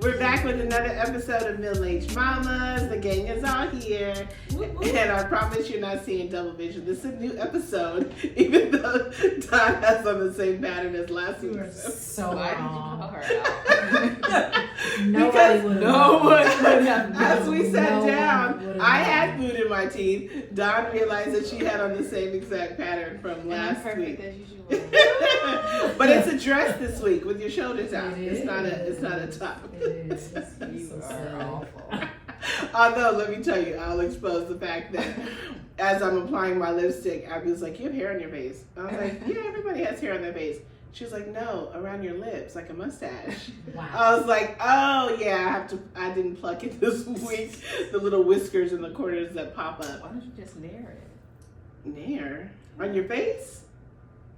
We're back with another episode of Middle Age Mamas. The gang is all here. And I promise you're not seeing double vision. This is a new episode, even though Don has on the same pattern as last week. So why wrong. did you call her out? Because no one would have. as we sat No down, one would've I known. had food in my teeth. Don realized that she had on the same exact pattern from And I'm last perfect week. as usual. But it's a dress this week with your shoulders out. It It's not is. a top. It is. You So are silly. awful. Although, let me tell you, I'll expose the fact that as I'm applying my lipstick, Abby was like, "You have hair on your face." I was like, "Yeah, everybody has hair on their face." She was like, "No, around your lips, like a mustache." Wow. I was like, "Oh yeah, I didn't pluck it this week. The little whiskers in the corners that pop up." Why don't you just nair it? Nair on your face?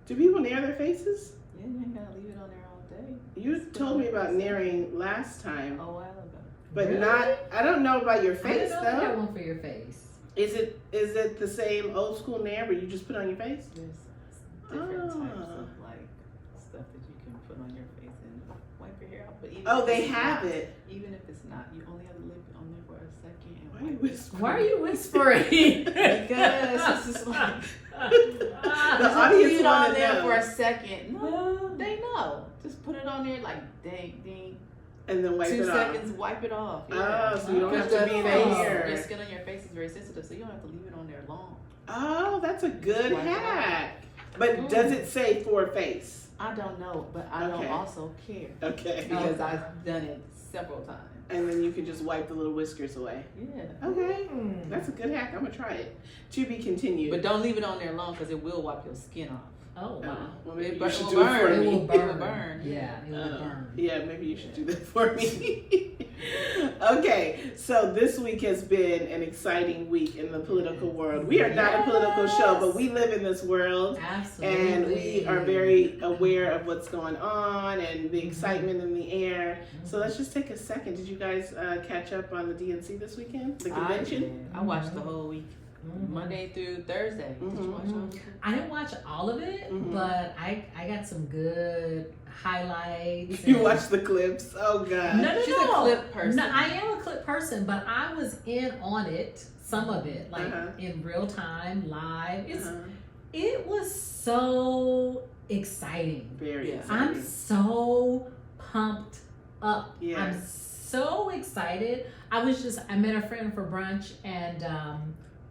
Do people nair their faces? Yeah, you ain't gotta leave it on there all day. You told me about nairing last time, A while ago. but Really? not. I don't know about your I face didn't know they though. had one for your face. Is it the same old school nair where you just put on your face? There's different types Ah. of like stuff that you can put on your face and wipe your hair out. But even Oh, if they it's have not- it. Even if it's not, you only have to leave it on there for a second and Why are you wipe it. whispering? Why are you whispering? Because this is like The just audience leave it wanna on there know. for a second. No, they know. Just put it on there like ding ding. And then wipe 2 it off. seconds, wipe it off. Yeah. Oh, so you don't have Because to the be in face, the your air. skin on your face is very sensitive, so you don't have to leave it on there long. Oh, that's a good Wipe it off. hack. But does it say for face? I don't know, but I Okay. don't also care Okay. because I've done it several times. And then you can just wipe the little whiskers away. Yeah. Okay. Mm. That's a good hack. I'm gonna try it. To be continued. But don't leave it on there long because it will wipe your skin off. Oh wow. Well, maybe It you bur- should will do it for burn. It me. will It burn. will burn. Yeah, it will burn. Yeah, maybe you should do that for me. Okay, so this week has been an exciting week in the political world. We are not a political show, but we live in this world. Absolutely. And we are very aware of what's going on and the excitement in the air. So let's just take a second. Did you guys catch up on the DNC this weekend? The convention? I watched the whole week, Mhm. Monday through Thursday. Did you watch all of it? I didn't watch all of it, Mhm. but I got some good highlights. You and- watched the clips? Oh, God. She's a clip person. No, I am a clip person, but I was in on it, some of it, like Uh-huh. in real time, live. Uh-huh. It was so exciting. Very Yeah. exciting. I'm so pumped up. Yes. I'm so excited. I met a friend for brunch, and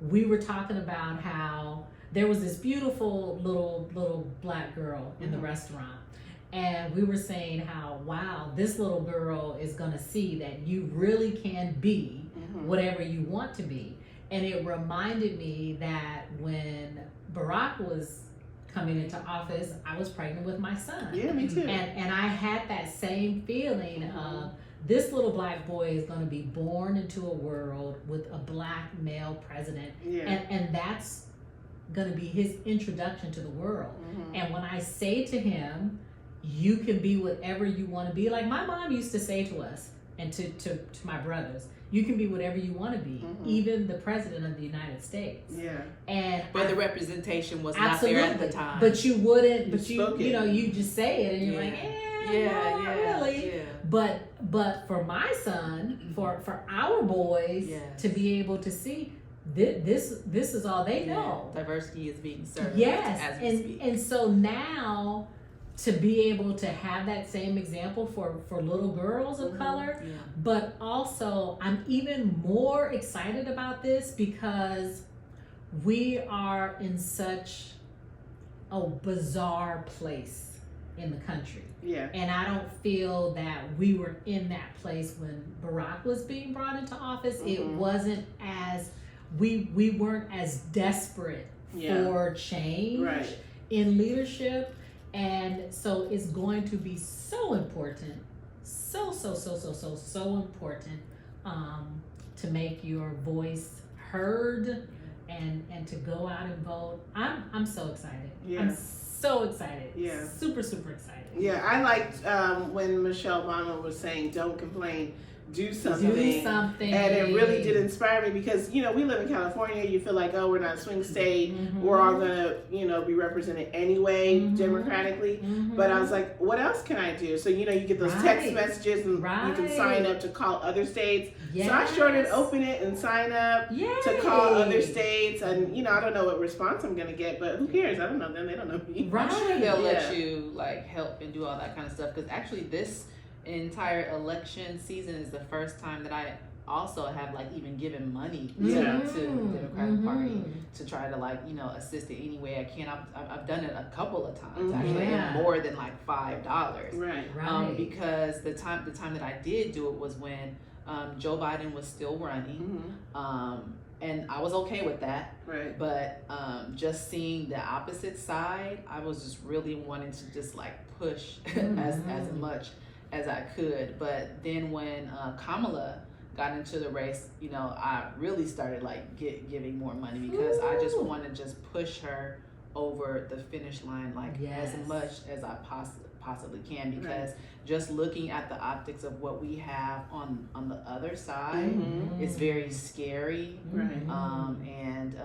we were talking about how there was this beautiful little black girl in the Mhm. restaurant. And we were saying how, wow, this little girl is going to see that you really can be Mhm. whatever you want to be. And it reminded me that when Barack was coming into office, I was pregnant with my son. Yeah, me too. And I had that same feeling of this little black boy is going to be born into a world with a black male president. Yeah. And that's going to be his introduction to the world. Mhm. And when I say to him, you can be whatever you want to be, like my mom used to say to us and to my brothers, you can be whatever you want to be, Mhm. even the president of the United States. Yeah. And But the I- representation was absolutely, not there at the time. but you wouldn't, You but spoke you it. know, you just say it and you're Yeah. like, yeah, not really. yeah. But for my son, for our boys Yes. to be able to see this is all they know. Diversity is being served Yes, as we speak. and so now to be able to have that same example for little girls of Mhm. color, Yeah. but also I'm even more excited about this because we are in such a bizarre place in the country. Yeah. And I don't feel that we were in that place when Barack was being brought into office. It Mhm. wasn't as we weren't as desperate Yeah. for change Right. in leadership. And so it's going to be so important, so important to make your voice heard and to go out and vote. I'm so excited. Yeah. I'm so excited. Yeah. Super excited. Yeah, I liked when Michelle Obama was saying, "Don't complain, do something. And it really did inspire me because, we live in California. You feel like, we're not a swing state. We're all going to, be represented anyway, democratically. But I was like, what else can I do? So, you get those text messages and you can sign up to call other states. Yes. So I sure did open it and sign up to call other states. And, I don't know what response I'm going to get, but who cares? I don't know them. They don't know me. I'm sure they'll let you help and do all that kind of stuff. Because actually this entire election season is the first time that I also have even given money to the Democratic Party to try to assist in any way I can. I've done it a couple of times actually, more than $5. Right. Because the time that I did do it was when Joe Biden was still running, and I was okay with that. Right. But just seeing the opposite side, I was just really wanting to just push as much as I could. But then when Kamala got into the race, I really started giving more money because I just want to just push her over the finish line as much as I possibly can, because just looking at the optics of what we have on the other side is very scary, and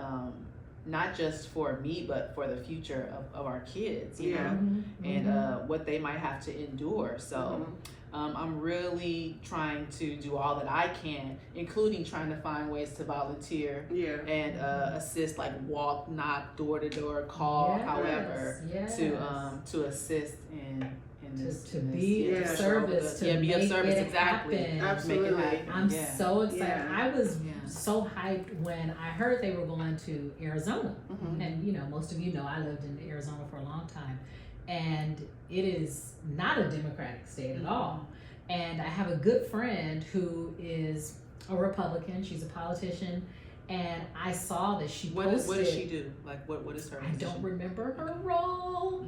not just for me but for the future of our kids, you know, and what they might have to endure. So I'm really trying to do all that I can, including trying to find ways to volunteer and assist, walk, knock, door to door, call, however, to assist in this, to be of service, to be of service, exactly. Happen. Absolutely. Make it happen. I'm so excited. I was so so hyped when I heard they were going to Arizona, and most of I lived in Arizona for a long time. And it is not a Democratic state at all. And I have a good friend who is a Republican. She's a politician. And I saw that she posted. What does she do? What is her position? I don't remember her role.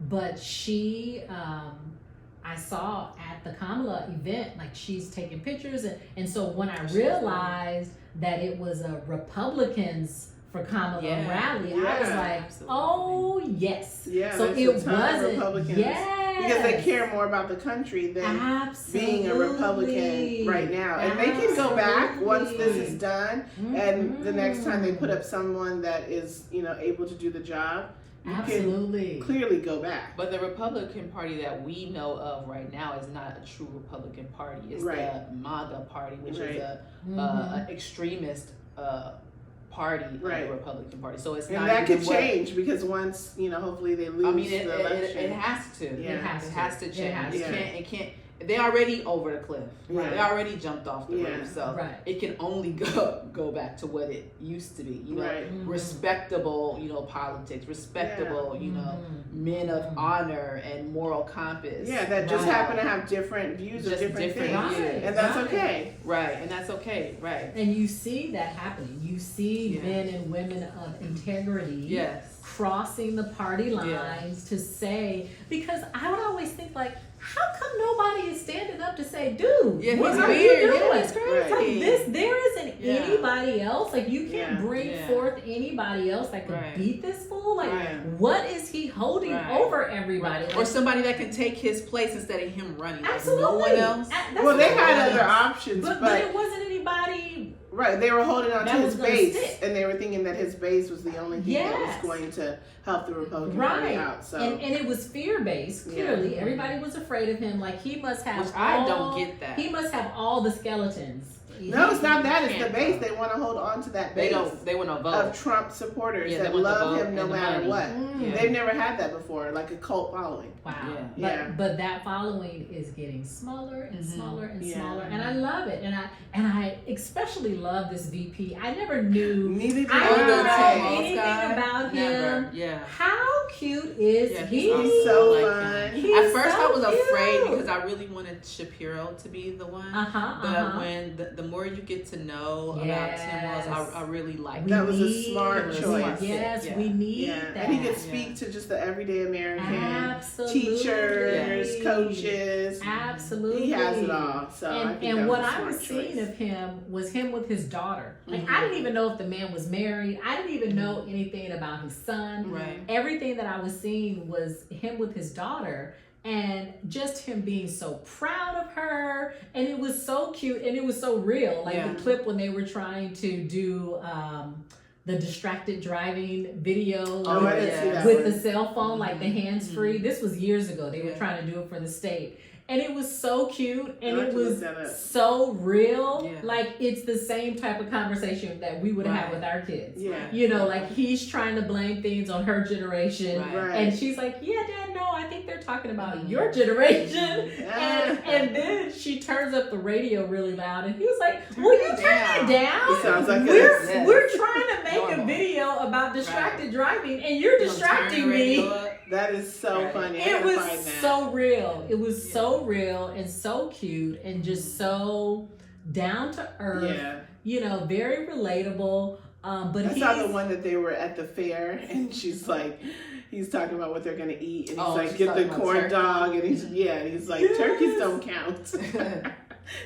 But she, I saw at the Kamala event, she's taking pictures. And so when I realized that it was a Republicans for Kamala rally, I was like, oh yes. Yeah, so it wasn't Republicans. Because they care more about the country than being a Republican right now. And they can go back once this is done, and the next time they put up someone that is, able to do the job, you can clearly go back. But the Republican Party that we know of right now is not a true Republican Party. It's the MAGA Party, which is an extremist party of the Republican Party. So it's not. And that could change because once hopefully they lose the election. It has to. Yeah. It has to change. It can't. They already over the cliff. Right. They already jumped off the roof. So it can only go back to what it used to be. Respectable, politics, respectable, men of honor and moral compass. Yeah, that just happen to have different views of different things. And that's okay. Right, and that's okay. Right. And you see that happening. You see men and women of integrity crossing the party lines to say, because I would always think how come nobody is standing up to say, dude, what are you doing? It's crazy. There isn't anybody else. You can't bring forth anybody else that could beat this fool. What is he holding over everybody? Or somebody that can take his place instead of him running. Absolutely. No one else. Well, they had other options, but it wasn't anybody. Right, they were holding on to his base, and they were thinking that his base was the only thing that was going to help the Republican Party out. So, and it was fear-based. Clearly, everybody was afraid of him. He must have. Which I don't get that. He must have all the skeletons. No, it's not that. It's the base. They want to hold on to that base. They want to vote of Trump supporters that love him no matter what. They've never had that before, a cult following. Wow. But that following is getting smaller and smaller and smaller, and I love it. And I especially love this VP. I never knew. Neither did I didn't know anything guy. about Never. him. Yeah. How cute is he? He's so fun. At first, I was afraid because I really wanted Shapiro to be the one. But when the more you get to know about Tim Walz, I really like that. Was a smart choice. Yes, we need that. And he could speak to just the everyday American. Absolutely. Teachers, coaches. Absolutely. He has it all. So and what I was seeing of him was him with his daughter. I didn't even know if the man was married. I didn't even know anything about his son. Right. Everything that I was seeing was him with his daughter. And just him being so proud of her. and it was so cute and it was so real. Like Yeah. the clip when they were trying to do the distracted driving video Oh, I didn't see that with one. the cell phone, like the hands free. This was years ago. They were Yeah. trying to do it for the state. And it was so cute and I'll have it to look was that up. so real. Yeah. Like it's the same type of conversation that we would have Right. with our kids. Yeah. You know, like he's trying to blame things on her generation. Right. And she's like, yeah, Dad, no, I think they're talking about Mhm. your generation. Ah. And then she turns up the radio really loud and he was like, will you turn it down? It sounds like we're, us. Yes. we're trying to make a Normal. video about distracted driving and you're You know, distracting turn the me. radio up. That is so Right. funny. I It gotta was find that. so real. It was Yeah. so real and so cute and just so down to earth. Yeah. You know, very relatable. But I he's saw the one that they were at the fair, and she's like, he's talking about what they're gonna eat, and he's Oh, like, she's get the talking about corn turkey. dog, and he's like, Yes. turkeys don't count.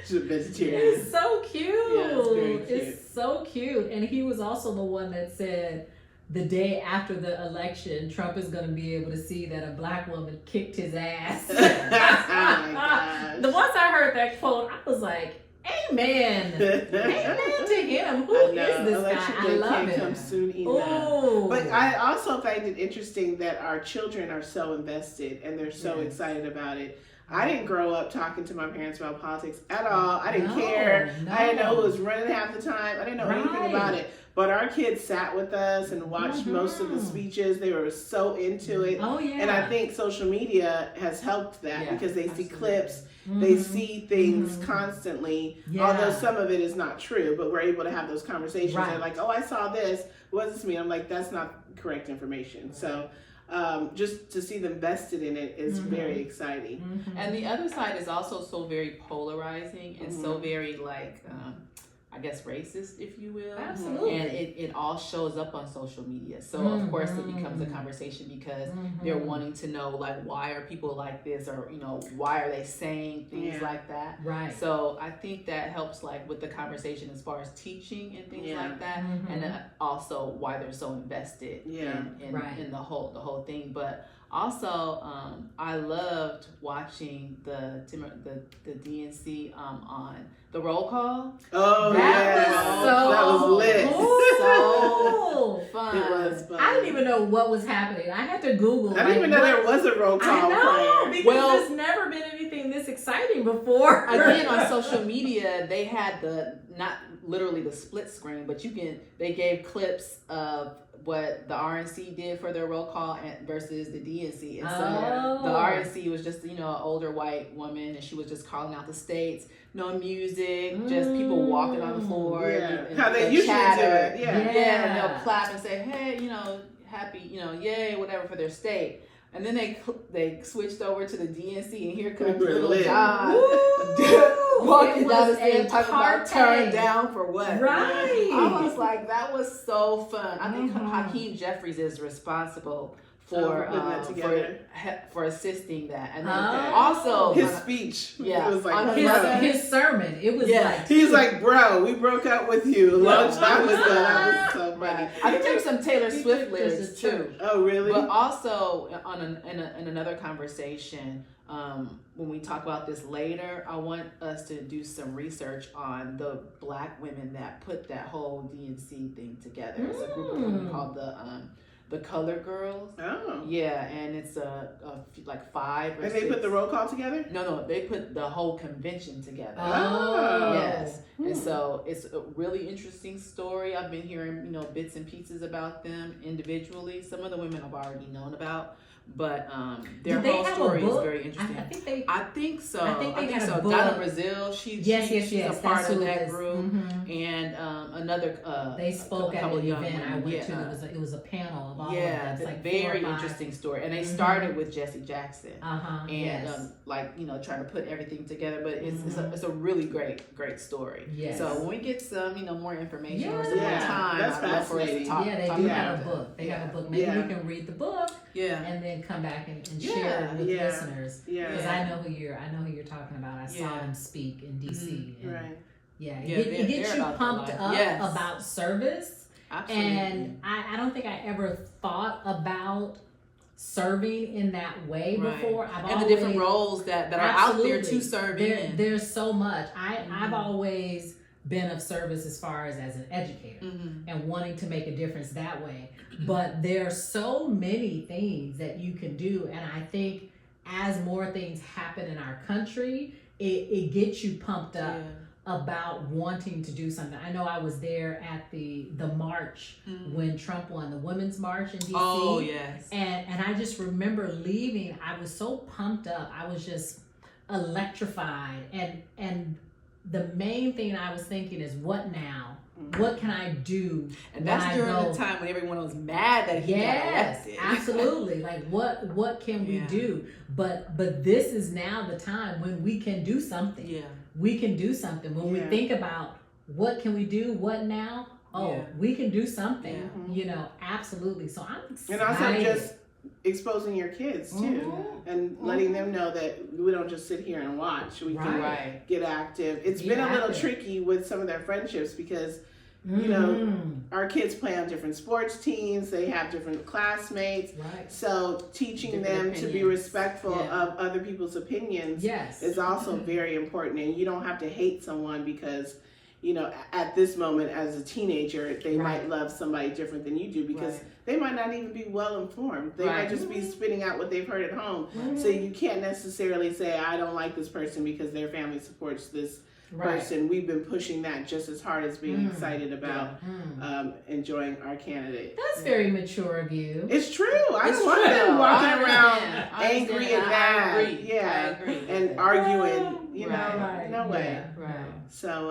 She's a vegetarian. It's so cute. Yeah, it's very cute. It's so cute. And he was also the one that said the day after the election, Trump is going to be able to see that a black woman kicked his ass. Oh my gosh. The once I heard that quote, I was like, amen. Amen to him. Who I is know. this Election guy? I day love can't him. come soon enough. Oh. But I also find it interesting that our children are so invested and they're so Yes. excited about it. I didn't grow up talking to my parents about politics at all. I didn't No, care. no. I didn't know who was running half the time. I didn't know anything Right. about it. But our kids sat with us and watched most of the Mhm. speeches. They were so into it. Oh, yeah. And I think social media has helped that Yeah, because they see absolutely. clips, they Mhm. see things Mhm. constantly. Yeah. Although some of it is not true, but we're able to have those conversations. Right. They're like, oh, I saw this. What does this mean? I'm like, that's not correct information. So just to see them vested in it is Mhm. very exciting. Mhm. And the other side is also so very polarizing and so Mhm. very like I guess racist, if you will. Absolutely. And it all shows up on social media. So of course it becomes a Mhm. conversation because Mhm. they're wanting to know like why are people like this, or you know, why are they saying things Yeah. like that. Right. So I think that helps like with the conversation as far as teaching and things Yeah. like that. Mhm. And also why they're so invested Yeah. in Right. in the whole thing. But also I loved watching the DNC on the roll call. Oh, That yeah. was so that was lit. cool. Fun. It was fun. I didn't even know what was happening. I had to Google. I didn't even know there was a roll call I know prior. because Well- there's never been anything this exciting before. Again, on social media, they had not literally the split screen, but they gave clips of what the RNC did for their roll call versus the DNC. And so the RNC was just, an older white woman, and she was just calling out the states. No music, just people walking on the floor. Yeah. And, How they and usually chatter. do it. Yeah. Yeah, and they'll clap and say, hey, happy, yay, whatever for their state. And then they switched over to the DNC, and here comes We were little lit. John Woo! walking It down the was stairs a talking about party. turn down for what? Right. I was like, that was so fun. I think Mhm. Hakeem Jeffries is responsible for putting that together. for assisting that, and then Oh. also His speech. Yeah. It was like, On bro. another- his sermon. It was Yeah. like He's like, bro, we broke up with you a long time ago. That was so funny. right. I think there were some Taylor He Swift took this lyrics to too. church. Oh, really? But also in another conversation, when we talk about this later, I want us to do some research on the black women that put that whole DNC thing together. It's a group of women called the Color Girls. Oh. Yeah, and it's like 5 or And 6. they put the roll call together? No, they put the whole convention together. Oh. Yes, and Hmm. so it's a really interesting story. I've been hearing, bits and pieces about them individually. Some of the women I've already known about, but their Did they whole have a story is book? very I interesting. think they. I think so. I think they had a so. book. Donna Brazil, she's Yes. a part That's of who it that is. group, Mhm. and another. They spoke a at couple an young event I women. went to. It was a panel of all Yeah, of them. It's like 4 or very 5. interesting story, and they Mhm. started with Jesse Jackson. Uh-huh. And Yes. trying to put everything together, but it's Mhm. it's a really great story. Yes. So when we get some more information or Yeah. some more Yeah, time, that's I'd love for us to fascinating. talk. Yeah, they talk do about have a it. book. They have Yeah. a book. Maybe Yeah. we can read the book Yeah. and then come back and Yeah. share it with Yeah. listeners. Yeah. Because I know who you're talking about. I saw Yeah. him speak in DC. And Right. Yeah, Yeah, it gets they're you about the pumped life. up Yes. about service. Absolutely. And I don't think I ever thought about serving in that way Right. before. And the different roles that are out there to serve in. There's so much. I've always been of service as far as an educator and wanting to make a difference that way. But there are so many things that you can do, and I think as more things happen in our country, it gets you pumped up about wanting to do something. I know I was there at the march when Trump won, the Women's March in DC. Oh yes. And I just remember leaving, I was so pumped up. I was just electrified. And the main thing I was thinking is, what now? What can I do? And that's during the time when everyone was mad that he got elected. Absolutely. Like what can we do? But this is now the time when we can do something. Yeah. We can do something. When we think about what can we do, what now? We can do something. You know, absolutely. So I'm excited. And also just exposing your kids too, and letting them know that we don't just sit here and watch. We can get active. It's been a little tricky with some of their friendships because you know, our kids play on different sports teams. They have different classmates. So teaching them to be respectful of other people's opinions is also very important. And you don't have to hate someone because, you know, at this moment as a teenager, they might love somebody different than you do because they might not even be well informed. They might just be spitting out what they've heard at home. So you can't necessarily say, I don't like this person because their family supports this person. We've been pushing that just as hard as being excited about enjoying our candidate. That's very mature of you. It's true. I don't want them walking around angry and mad. I agree. And arguing. You know, no way. So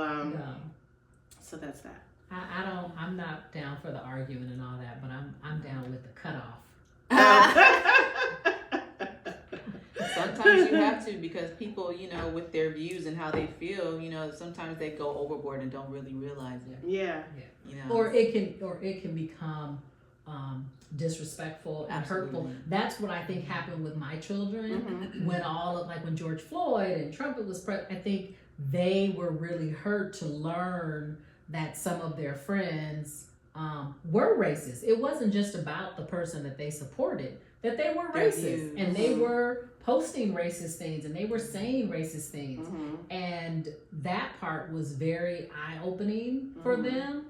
so that's that. I'm not down for the arguing and all that, but I'm down with the cutoff. Sometimes you have to, because people, you know, with their views and how they feel, you know, sometimes they go overboard and don't really realize it. Yeah. You know. Or it can become disrespectful and hurtful. That's what I think happened with my children when when George Floyd and Trump was I think they were really hurt to learn that some of their friends were racist. It wasn't just about the person that they supported, that they were racist and they were posting racist things and they were saying racist things. And that part was very eye-opening for them,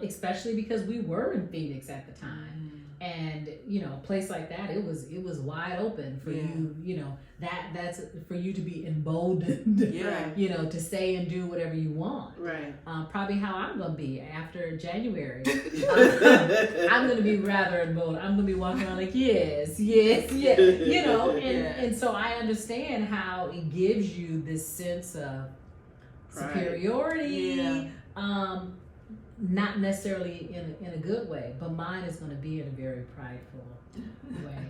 especially because we were in Phoenix at the time. And, you know, a place like that, it was wide open for you, you know, that's for you to be emboldened, you know, to say and do whatever you want. Probably how I'm going to be after January. I'm going to be rather emboldened. I'm going to be walking around like, yes, you know, and so I understand how it gives you this sense of superiority, not necessarily in a good way, but mine is going to be in a very prideful way.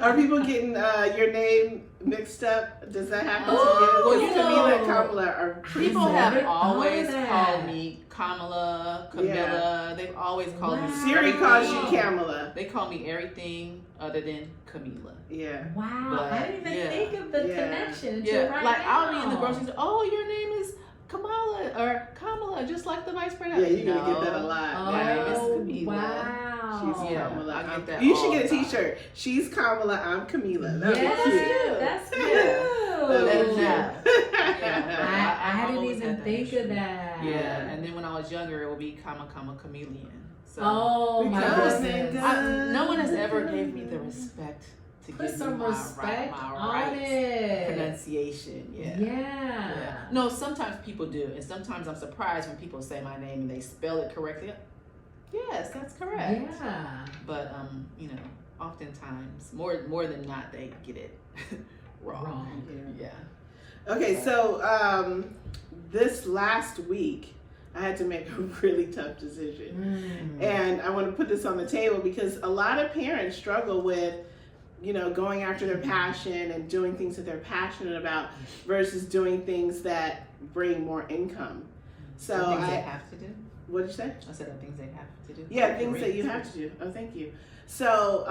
Are people getting your name mixed up? Does that happen to you? Well, you Camila and Kamala are people have always called me Kamala, Camilla. Yeah. They've always called me. Siri calls you Kamala. They call me everything other than Camila. Yeah. Wow. But, I didn't even think of the connection until right like now. I'll be in the grocery store. Oh, your name is Kamala or Kamala, just like the vice president. Yeah, you're gonna get that a lot. Oh, My name is Camila. wow. She's Kamala. I get that You all should get a the time. T-shirt. She's Kamala. I'm Camila. That'd be Yes, cute. that's cute. I didn't even think of that. Yeah, and then when I was younger, it would be Kama Chameleon. So Oh my goodness. no one has ever gave me the respect to Put give some me respect my on right it. pronunciation. Yeah. No, sometimes people do, and sometimes I'm surprised when people say my name and they spell it correctly. Yes, that's correct. Yeah. But you know, oftentimes, more than not, they get it wrong. Yeah. Okay, so this last week, I had to make a really tough decision. And I want to put this on the table because a lot of parents struggle with, you know, going after their passion and doing things that they're passionate about versus doing things that bring more income. So things they have to do. What did you say? I said things they have to do. Yeah, things that you have to do. Oh, thank you. So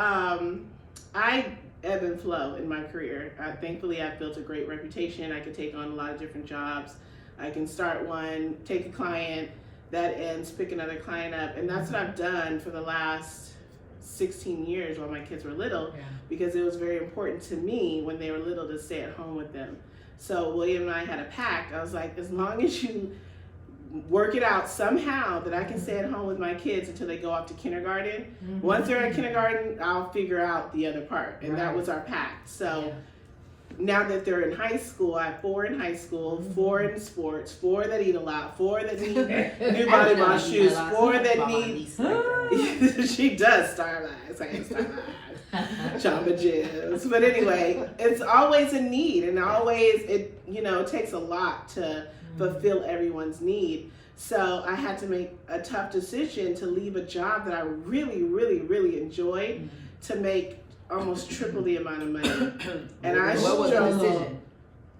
I ebb and flow in my career. Thankfully, I've built a great reputation. I can take on a lot of different jobs. I can start one, take a client, that ends, pick another client up. And that's what I've done for the last 16 years while my kids were little, because it was very important to me when they were little to stay at home with them. So William and I had a pact. I was like, as long as you work it out somehow that I can stay at home with my kids until they go off to kindergarten. Once they're in kindergarten, I'll figure out the other part. And that was our pact. So now that they're in high school, I have 4 in high school, 4 in sports, 4 that eat a lot, 4 that need new volleyball shoes, 4 that need. She does Starlights. I am Starlights. Jamba Jizz. But anyway, it's always a need, and always it takes a lot to fulfill everyone's need. So I had to make a tough decision to leave a job that I really, really, really enjoyed to make almost triple the amount of money. And what was the decision?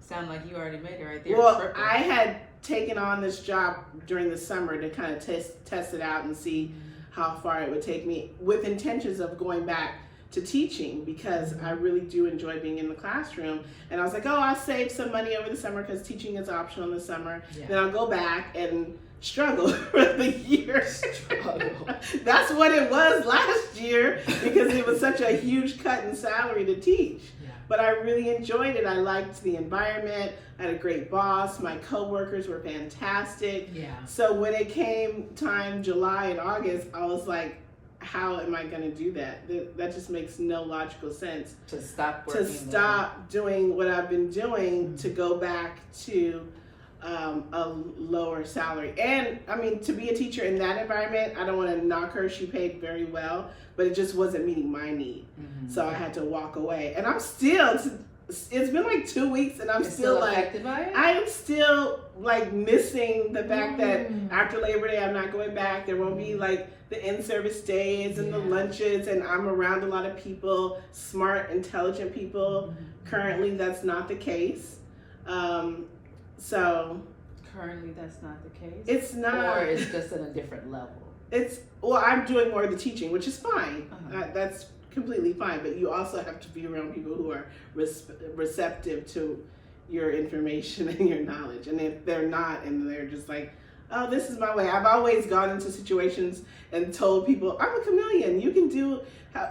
Sound like you already made it right there. Well, triple. I had taken on this job during the summer to kind of test it out and see how far it would take me, with intentions of going back to teaching, because I really do enjoy being in the classroom. And I was like, I'll save some money over the summer because teaching is optional in the summer. Then I'll go back and struggle for the year. That's what it was last year, because it was such a huge cut in salary to teach. But I really enjoyed it. I liked the environment. I had a great boss. My coworkers were fantastic. So when it came time, July and August, I was like, how am I going to do that? That just makes no logical sense. To stop working. To stop doing what I've been doing, to go back to a lower salary. And I mean, to be a teacher in that environment, I don't want to knock her. She paid very well, but it just wasn't meeting my need. So I had to walk away. And I'm still, it's been like 2 weeks, and I'm still like, affected by it? I am still like missing the fact that after Labor Day, I'm not going back. There won't be like the in-service days and the lunches, and I'm around a lot of people, smart, intelligent people. Currently, that's not the case. So currently, that's not the case. It's not. Or it's just at a different level. I'm doing more of the teaching, which is fine. That's completely fine. But you also have to be around people who are receptive to your information and your knowledge. And if they're not, and they're just like, oh, this is my way. I've always gone into situations and told people, I'm a chameleon. You can do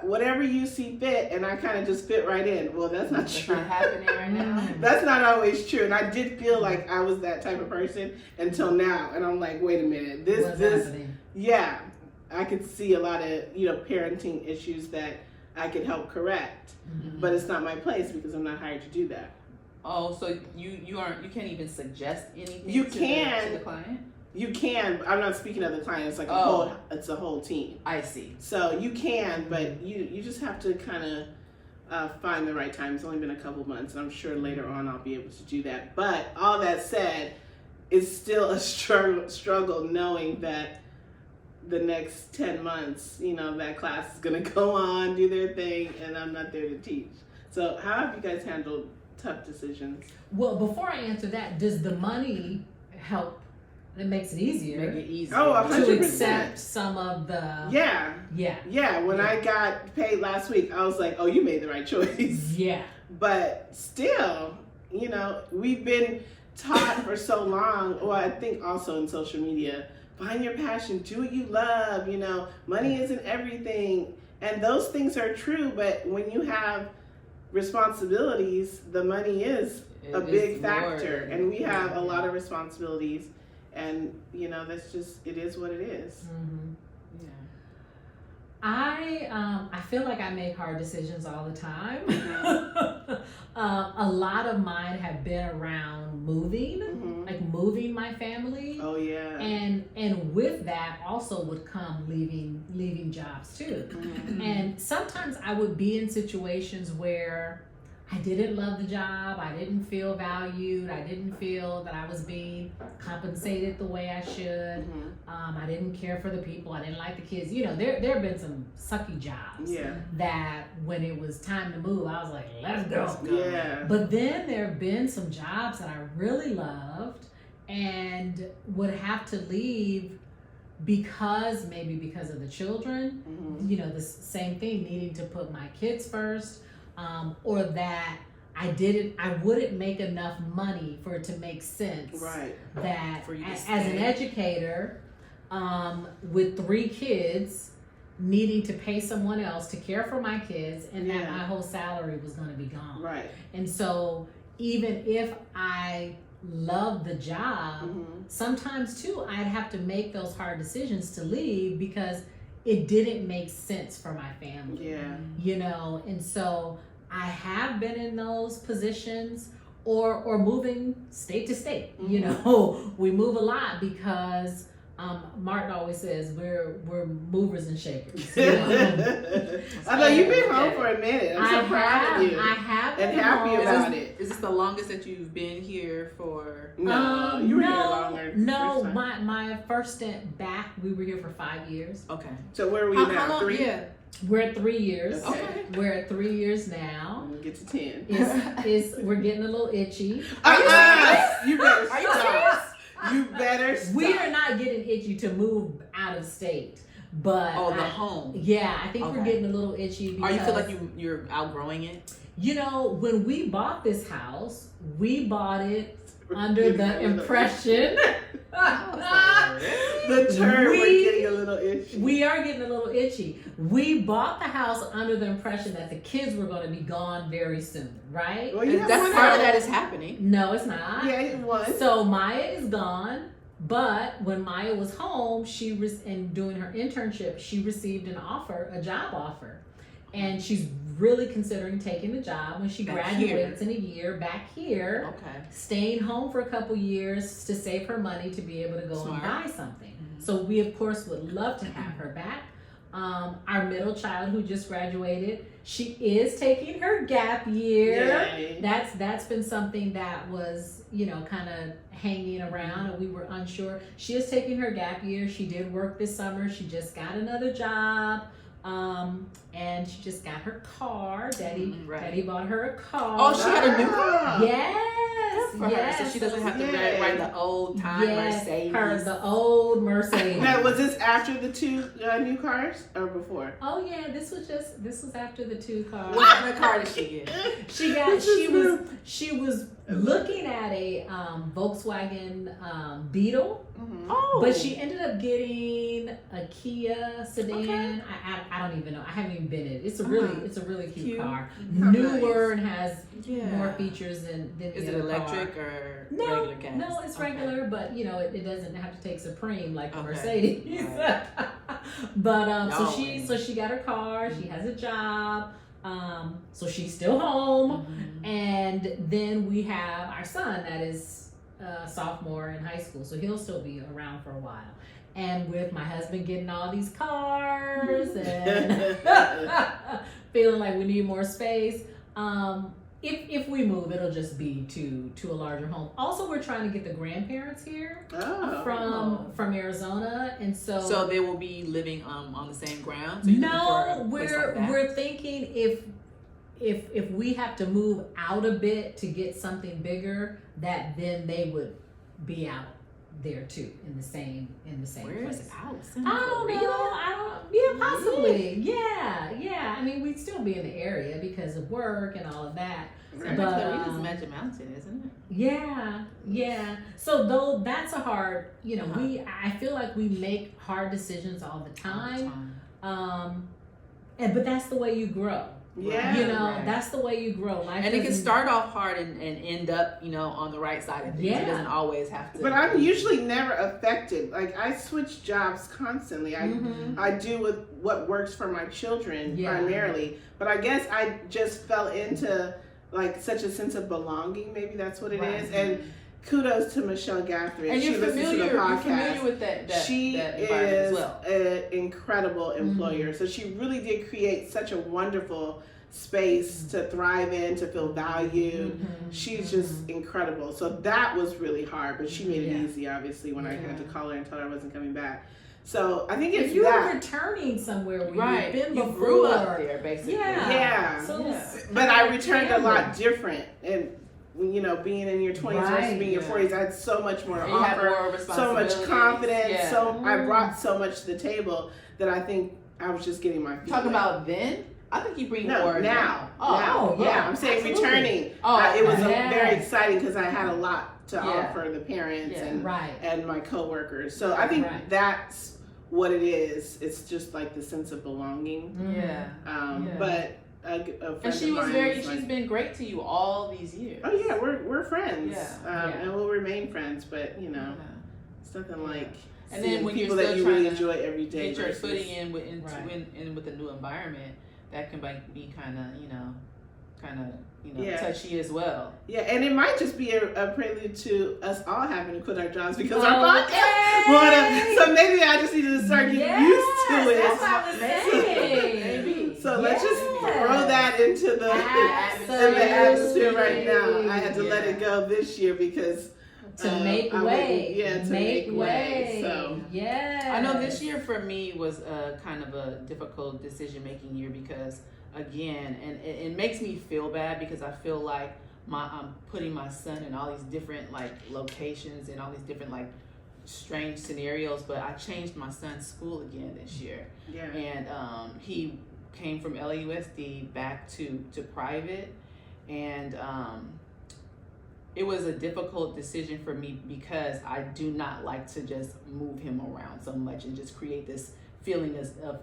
whatever you see fit, and I kind of just fit right in. Well, that's not true. That's not happening right now. That's not always true. And I did feel like I was that type of person until now. And I'm like, wait a minute. Yeah, I could see a lot of, parenting issues that I could help correct. But it's not my place because I'm not hired to do that. Oh, so you can't even suggest anything to the client? You can. I'm not speaking of the client. It's like it's a whole team. I see. So you can, but you just have to kind of find the right time. It's only been a couple months, and I'm sure later on I'll be able to do that. But all that said, it's still a struggle knowing that the next 10 months, that class is going to go on, do their thing, and I'm not there to teach. So how have you guys handled tough decisions? Well, before I answer that, does the money help? It makes it easier. Make it easier. Oh, 100%. To accept some of the. Yeah. When I got paid last week, I was like, oh, you made the right choice. Yeah. But still, we've been taught for so long, or I think also in social media, find your passion, do what you love, money isn't everything. And those things are true, but when you have responsibilities, the money is a big factor. And we have a lot of responsibilities. And that's just, it is what it is. I feel like I make hard decisions all the time. A lot of mine have been around moving, like moving my family. Oh yeah. And with that also would come leaving jobs too. And sometimes I would be in situations where I didn't love the job. I didn't feel valued. I didn't feel that I was being compensated the way I should. I didn't care for the people. I didn't like the kids. There have been some sucky jobs that when it was time to move, I was like, let's go. Yeah. But then there have been some jobs that I really loved and would have to leave because of the children. The same thing, needing to put my kids first. Or that I wouldn't make enough money for it to make sense. Right. That as an educator, with 3 kids, needing to pay someone else to care for my kids, and that Yeah. my whole salary was going to be gone. Right. And so even if I love the job, sometimes too I'd have to make those hard decisions to leave because it didn't make sense for my family. Yeah. You know, and so I have been in those positions, or moving state to state. You know, we move a lot because Martin always says we're movers and shakers. You know? I know you've been home for a minute. I'm so proud of you. I have and been happy home. about it. Is this the longest that you've been here for? No, you were here longer. No, first time. my first stint back, we were here for 5 years. Okay. So where are we How now? long? 3? Yeah. We're at 3 years. Okay. We're at 3 years now. We'll get to 10. We're getting a little itchy. You better Are you stop. You better stop. We are not getting itchy to move out of state, but Oh, the home. yeah, I think we're Okay. getting a little itchy because Are you feel like you're outgrowing it? you know, when we bought this house, we bought it under Getting the a little- impression. The term we're We- getting a little itchy. We are getting a little itchy. We bought the house under the impression that the kids were going to be gone very soon, right? Well, you That's have part of one that out. is happening. No, it's not. Yeah, it was. So Maya is gone, but when Maya was home, and doing her internship, she received a job offer. And she's really considering taking the job when she Back graduates in a year back here, Okay. staying home for a couple years to save her money to be able to go Smart. and buy something. So we of course would love to have her back. Our middle child who just graduated, she is taking her gap year. Yay. That's been something that was, you know, kind of hanging around and we were unsure. She is taking her gap year. She did work this summer. She just got another job. And she just got her car. Daddy bought her a car. Oh, she had a new car. Yes. Good for her. Yes. So she doesn't have to Yay. ride the old time Yes, Mercedes. the old Mercedes. Now, was this after the 2 new cars or before? Oh yeah, this was after the 2 cars. What kind of car did she get? She was looking at a Volkswagen Beetle, Oh, but she ended up getting a Kia sedan. Okay. I don't even know. I haven't even been in it. It's a really cute Cute. car. How Newer and has yeah. more features than the Is it other electric car. or No, regular gas? no, it's Okay. regular, but you know it doesn't have to take Supreme like the Okay. Mercedes. Right. But No. so she got her car. She has a job. So she's still home. Mhm. And then we have our son that is a sophomore in high school, so he'll still be around for a while. And with my husband getting all these cars and feeling like we need more space, if we move, it'll just be to a larger home. Also, we're trying to get the grandparents here Oh. from Arizona, and So they will be living on the same ground. So you're looking for no, a place like that? we're thinking if we have to move out a bit to get something bigger, that then they would be out there too in the same Where place. is out? Yeah, possibly. Yeah. I mean, we'd still be in the area because of work and all of that. Right. But, Clarita's Magic Mountain, isn't it? Yeah. So though that's a hard, you know, Uh-huh. I feel like we make hard decisions all the All the time. But that's the way you grow. Yeah. You know, right. that's the way you grow. Life And it can doesn't- start off hard and end up, on the right side of things. Yeah. It doesn't always have to. But I'm usually never affected. Like, I switch jobs constantly. Mhm. I do with what works for my children Yeah. primarily. But I guess I just fell into like such a sense of belonging. Maybe that's what it is. Right. And kudos to Michelle Guthrie. And she you're listens to familiar, the you're podcast. familiar with that She that environment as is well. an incredible employer. So she really did create such a wonderful space to thrive in, to feel valued. Mhm. She's just incredible. So that was really hard, but she made it Yeah. easy, obviously, when I had to Yeah. call her and tell her I wasn't coming back. So I think If it's you were that. returning somewhere where Right. you've been You before, grew up there, basically. Yeah. So it's But I kind of returned a family. lot different. And, being in your 20s versus Right. being in your Yeah. 40s, I had so much more to You have offer. more So responsibilities. much confidence. Yeah. So I Mm. brought so much to the table that I think I was just getting my feet Talk wet. about then. I think you bring No, more now. Oh, yeah. yeah, I'm saying absolutely. returning. Oh, It was Yes. very exciting because I had a lot to Yeah. offer the parents Yeah. Right. and my coworkers. So I think Right. that's what it is. It's just like the sense of belonging. Yeah. Yeah. But a friend And she of was mine very. was She's like, been great to you all these years. oh yeah, we're friends. Yeah. And we'll remain friends. But Yeah. it's nothing like And seeing then when you're people that still you trying really to enjoy every day. Get your versus- footing in with Right. in with a new environment, that can be kind of Yeah. touchy as well. Yeah, and it might just be a prelude to us all having to quit our jobs because Oh, our podcast. okay. So maybe I just need to start getting used to it. That's what I was saying. Maybe. So let's just Yes. throw that into the atmosphere right now. I had to let Yeah. it go this year because To make I way. wouldn't- to make way. So yeah. I know this year for me was a kind of a difficult decision making year because again, and it makes me feel bad because I feel like I'm putting my son in all these different like locations and all these different like strange scenarios, but I changed my son's school again this year. yeah, And he came from LAUSD back to private, and it was a difficult decision for me because I do not like to just move him around so much and just create this feeling of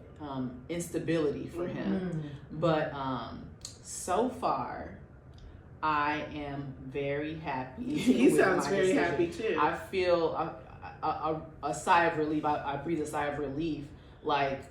instability for him. But so far, I am very happy. he with sounds my very decision. happy too. I feel a sigh of relief. I breathe a sigh of relief, like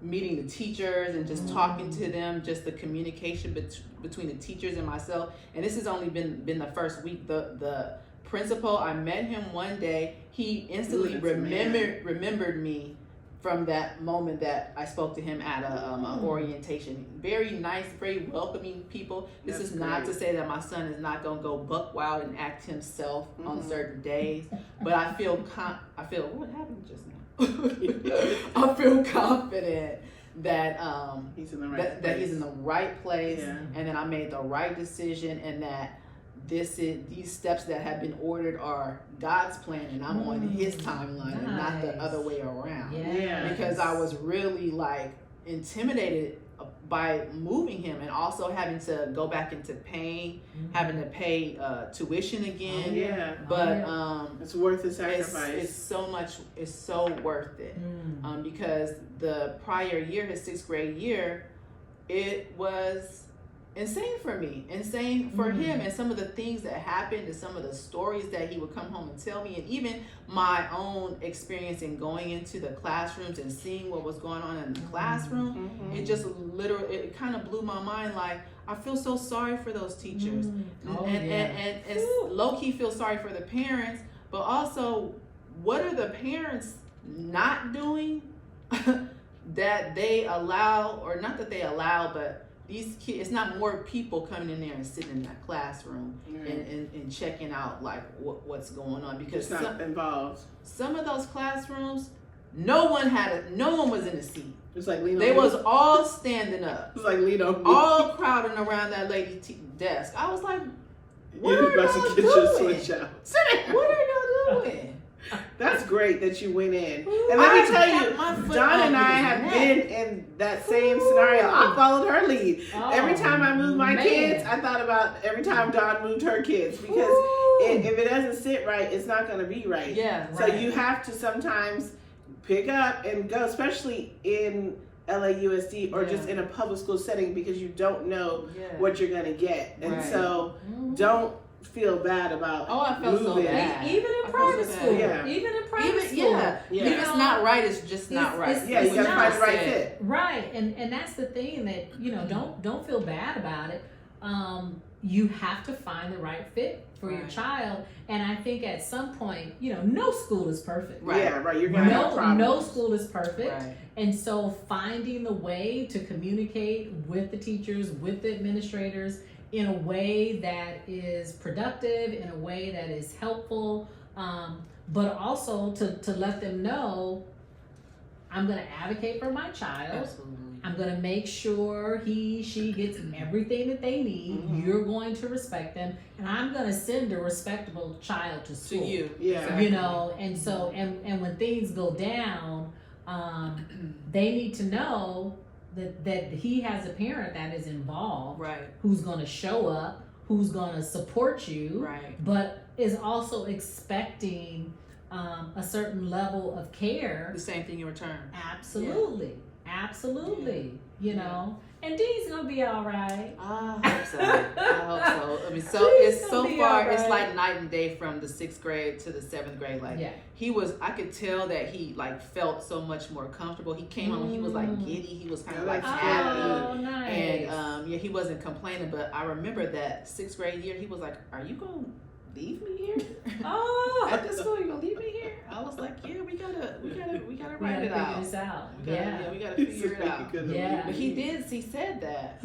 meeting the teachers and just talking to them. Just the communication between the teachers and myself. And this has only been the first week. The principal, I met him one day. He instantly Ooh, that's remembered me from that moment that I spoke to him at a orientation. Very nice, very welcoming people. This That's is not great. to say that my son is not gonna go buck wild and act himself on Mhm. certain days, but I feel what happened just now? I feel confident that he's in the right that he's in the right place, Yeah. and that I made the right decision, and that these steps that have been ordered are God's plan, and I'm on His timeline and not the Nice. other way around. Yeah. Because I was really like intimidated by moving him, and also having to go back into paying, having to pay tuition again. Yeah, But it's worth the it's sacrifice. so worth it. Because the prior year, his 6th grade year, it was insane for me, insane for him, and some of the things that happened and some of the stories that he would come home and tell me, and even my own experience in going into the classrooms and seeing what was going on in the classroom. It just literally, it kind of blew my mind. Like, I feel so sorry for those teachers, and low-key feel sorry for the parents, but also, what are the parents not doing that they allow, or not that they allow, but these kids, it's not more people coming in there and sitting in that classroom and checking out like what's going on, because It's not involved. some of those classrooms, no one was in a seat. It's like lean on They me. was all standing up, It's like lean on me. all crowding around that lady's desk. I was like, what You're are about y'all to get your doing? switch out. What are y'all doing? That's great that you went in. Ooh, And let I me tell tapped you, my foot Dawn and on I his have neck. been in that same scenario. I followed her lead. Every time I moved my man. kids, I thought about every time Dawn moved her kids, because Ooh. if it doesn't sit right, it's not going to be right. Yeah. So you have to sometimes pick up and go, especially in LAUSD or just in a public school setting, because you don't know what you're going to get. And Right. so don't feel bad about Oh, I felt so moving. bad. Even in I feel private so school. bad. Even in private Even, school. yeah. Yeah. If it's not right, it's just not right. it's- Yeah, you got to not find the right said. fit. Right, and that's the thing that, you know, don't feel bad about it. You have to find the right fit for your Right. child, and I think at some point, you know, no school is perfect. Right. Yeah, right. You're going to have problems. No school is perfect. Right. And so finding the way to communicate with the teachers, with the administrators in a way that is productive, in a way that is helpful, but also to let them know, I'm going to advocate for my child. Absolutely. I'm going to make sure she gets everything that they need. Mhm. You're going to respect them. And I'm going to send a respectable child to To school. you. Yeah. Exactly. You know, and so, and when things go down, they need to know that he has a parent that is involved, Right. who's going to show up, who's going to support you, Right. but is also expecting a certain level of care. The same thing in return. Absolutely. Absolutely. You know, and Dee's gonna be all right. I hope so. I hope so. I mean, so He's it's gonna so be far. all It's right. like night and day from the 6th grade to the 7th grade. Like Yeah. he was, I could tell that he like felt so much more comfortable. He came home, he was like giddy. He was kind of like happy. Oh, nice. And yeah, he wasn't complaining, but I remember that 6th grade year, he was like, "Are you gonna leave me here Oh, at this school? You gonna leave me here?" I was like, "Yeah, we gotta we write it gotta out. figure this out. We gotta, Yeah. we gotta figure it out." Yeah. But he said that.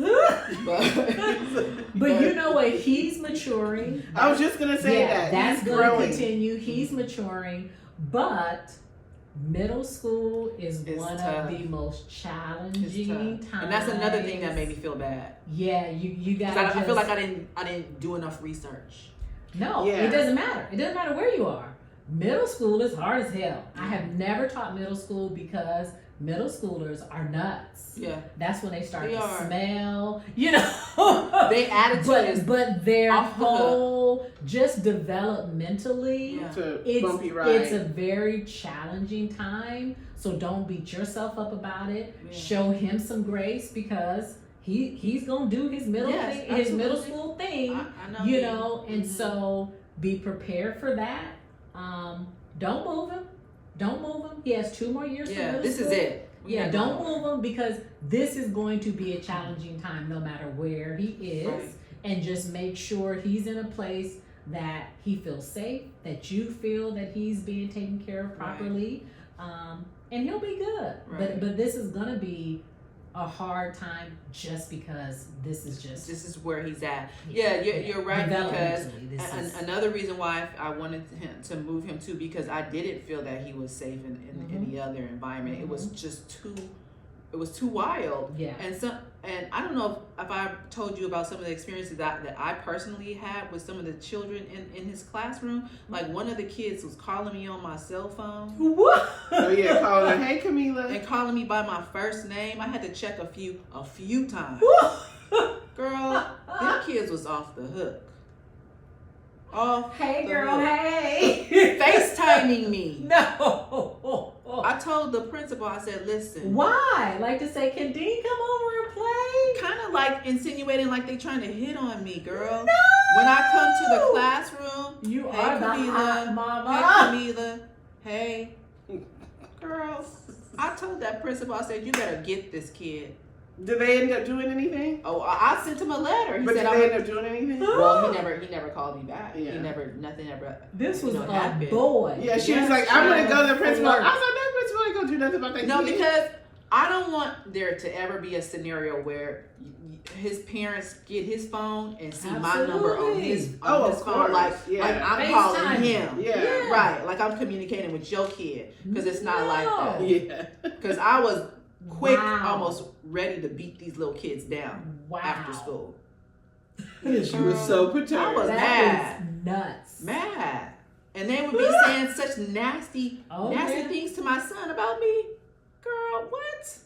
But you know what? He's maturing. I was just gonna say that. That's He's going to growing. continue. He's maturing, but middle school is It's one tough. of the most It's challenging tough. times. And that's another thing that made me feel bad. Yeah, you 'Cause got. I feel like I didn't do enough research. No, Yeah. it doesn't matter. It doesn't matter where you are. Middle school is hard as hell. I have never taught middle school because middle schoolers are nuts. Yeah. That's when they start They to are. smell, you know. Their attitude is but their off the hook. whole just developmentally, Yeah. It's a it's bumpy ride. it's a very challenging time. So don't beat yourself up about it. Yeah. Show him some grace because he's gonna do his middle Yes, thing, his middle absolutely. school thing. I know. You know, and Mhm. so be prepared for that. Don't move him. Don't move him. He has 2 more years for Yeah, middle this school. is it. We Yeah, got don't more. move him because this is going to be a challenging time no matter where he is. Right. And just make sure he's in a place that he feels safe, that you feel that he's being taken care of properly. And he'll be good. Right. But this is gonna be a hard time just because this is just This is where he's at. Yeah, you're right, because developmentally, this and is- another reason why I wanted him to move him too, because I didn't feel that he was safe in the other environment. It was just it was too wild. yeah. And I don't know if I told you about some of the experiences that I personally had with some of the children in his classroom. Like one of the kids was calling me on my cell phone What? Oh yeah, calling her, "Hey Camila." and calling me by my first name. I had to check a few times. Girl, them kids was off the hook. Off Hey the girl, hook. hey. FaceTiming me. No. I told the principal, I said, "Listen." Why? Like to say, can Dean come over and play? Kind of like insinuating like they trying to hit on me, girl. No. When I come to the classroom, You "Hey, are the Camila. hot Hey, mama. Camila. Hey, girl." I told that principal, I said, "You better get this kid." Did they end up doing anything? Oh, I sent him a letter. He But said, did they end up doing anything? "Well, he never called me back. Yeah. Nothing ever." This was a happened. boy. Yeah, she Yes, was like, "I'm gonna go to the principal." I alert. was like, "That principal ain't gonna do nothing about that No, kid." because I don't want there to ever be a scenario where his parents get his phone and see my number on his Oh, his of phone, course. like I'm FaceTime. calling him. Yeah. Right, like I'm communicating with your kid, because it's not like that. No. Yeah. Because I was quick, Wow. almost ready to beat these little kids down Wow. after school. She was so I perturbed. was That is nuts. Mad, and they would be saying such nasty Oh, nasty yeah. things to my son about me. Girl, what?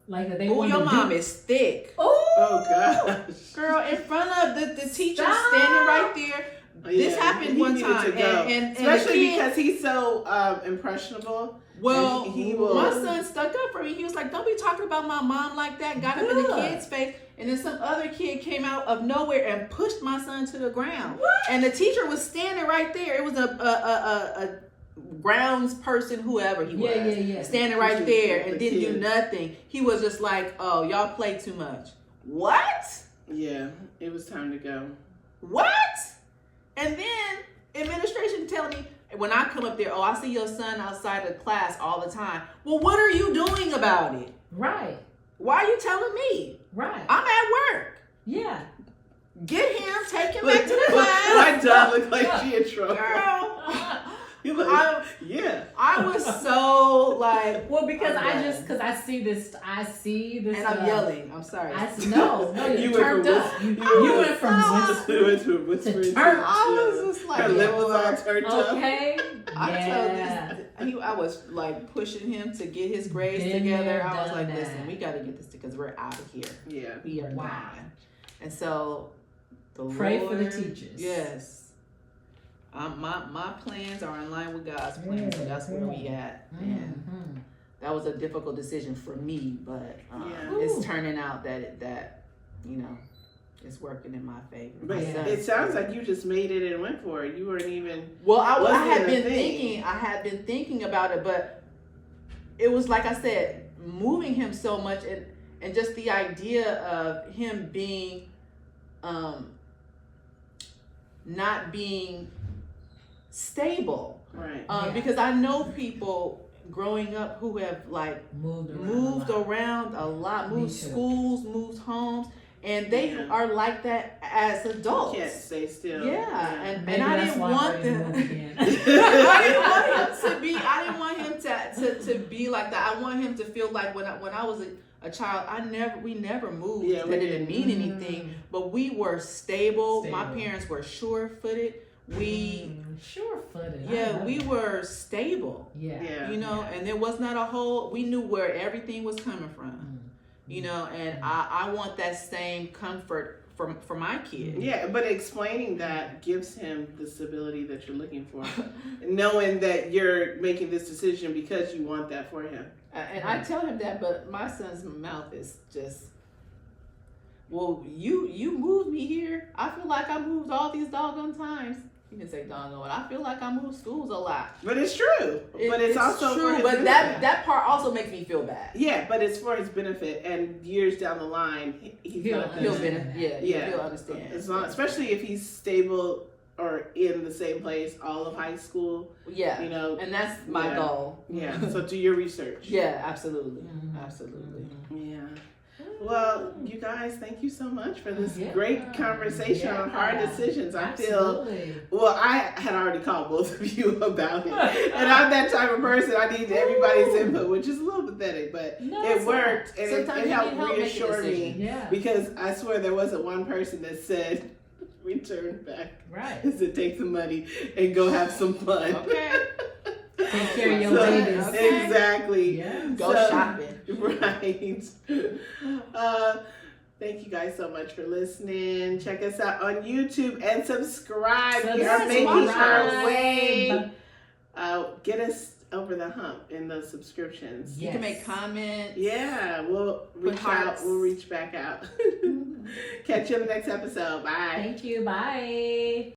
Like they Oh, wanted your to mom do- is thick. Oh gosh. Girl, in front of the teacher Stop. standing right there. This Yeah, happened he one needed time, to go. and Especially the kid, because he's so impressionable. well, and he will- my son stuck up for me. He was like, "Don't be talking about my mom like that." Got up in the Good. kid's face, and then some other kid came out of nowhere and pushed my son to the ground. What? And the teacher was standing right there. It was a grounds person, whoever he was, Yeah. standing right Teacher, there the and didn't do kid. nothing. He was just like, "Oh, y'all play too much." What? Yeah, it was time to go. What? And then administration telling me when I come up there, "Oh, I see your son outside of class all the time." Well, what are you doing about it? Right. Why are you telling me? Right. I'm at work. Yeah. Get him, take him back to the My class. dog looked like she in trouble. Girl, He looked, I yeah. was so like, Well, because I'm because I see this, and I'm yelling. I'm sorry. No, You you went turned from up. You you went from to whispering to to turn. I was just like, her lip was all turned up. Okay. I was like pushing him to get his grades Been together. there, I was done like, that. listen, we got to get this because we're out of here. Yeah. We are Wow. gone. And so the Pray Lord, for the teachers. Yes. My plans are in line with God's plans, so that's where we at. And Mhm. that was a difficult decision for me, but Yeah. it's Ooh. turning out that it's working in my favor. But My Yeah. son- it sounds like you just made it and went for it. You weren't even. Well, I wasn't had a been thing. thinking about it, but it was like I said, moving him so much, and just the idea of him being, not being stable, Right. Yeah. because I know people growing up who have like moved around a lot, Me moved too. schools, moved homes, and they Yeah. are like that as adults. You can't stay still. Yeah, and Maybe I that's didn't why want Brady them. moved again. I didn't want him to be like that. I want him to feel like when I was a child, we never moved. Yeah, we that didn't mean Mm. anything, but we were stable. My Stable. parents were sure-footed. We Sure-footed. we were stable. Yeah. Yeah. You know, and there was not a whole. We knew where everything was coming from. Mm. You know, and I want that same comfort for my kid. Yeah, but explaining that gives him the stability that you're looking for, knowing that you're making this decision because you want that for him. And I tell him that, but my son's mouth is just, well, you moved me here. I feel like I moved all these doggone times. He didn't say doggone. I feel like I moved schools a lot. But it's true. But it's also for true. his But benefit. that part also makes me feel bad. Yeah, but it's for his benefit, and years down the line, he's He'll not He'll gonna. understand. benefit. Yeah. He'll understand. As long, especially if he's stable or in the same place all of high school. Yeah. You know. And that's my Yeah. goal. Yeah. So do your research. Yeah, absolutely. Mhm. Absolutely. Yeah. Well, you guys, thank you so much for this Yeah. great conversation on hard Yeah. decisions. I feel. Absolutely. Well, I had already called both of you about it. And I'm that type of person. I need everybody's input, which is a little pathetic, but No, it it's worked. And Sometimes it you helped need help making reassure me. decisions. Yeah. Because I swear there wasn't one person that said, return back. Right. Is to take some money and go have some fun. Okay. Take care of your So, babies. Okay. Exactly. Yeah. Go So- shopping. Right. Thank you guys so much for listening. Check us out on YouTube and subscribe. We are making our way. Get us over the hump in those subscriptions. You can make comments. Yeah, we'll reach out. hearts. We'll reach back out. Catch you in the next episode. Bye. Thank you. Bye.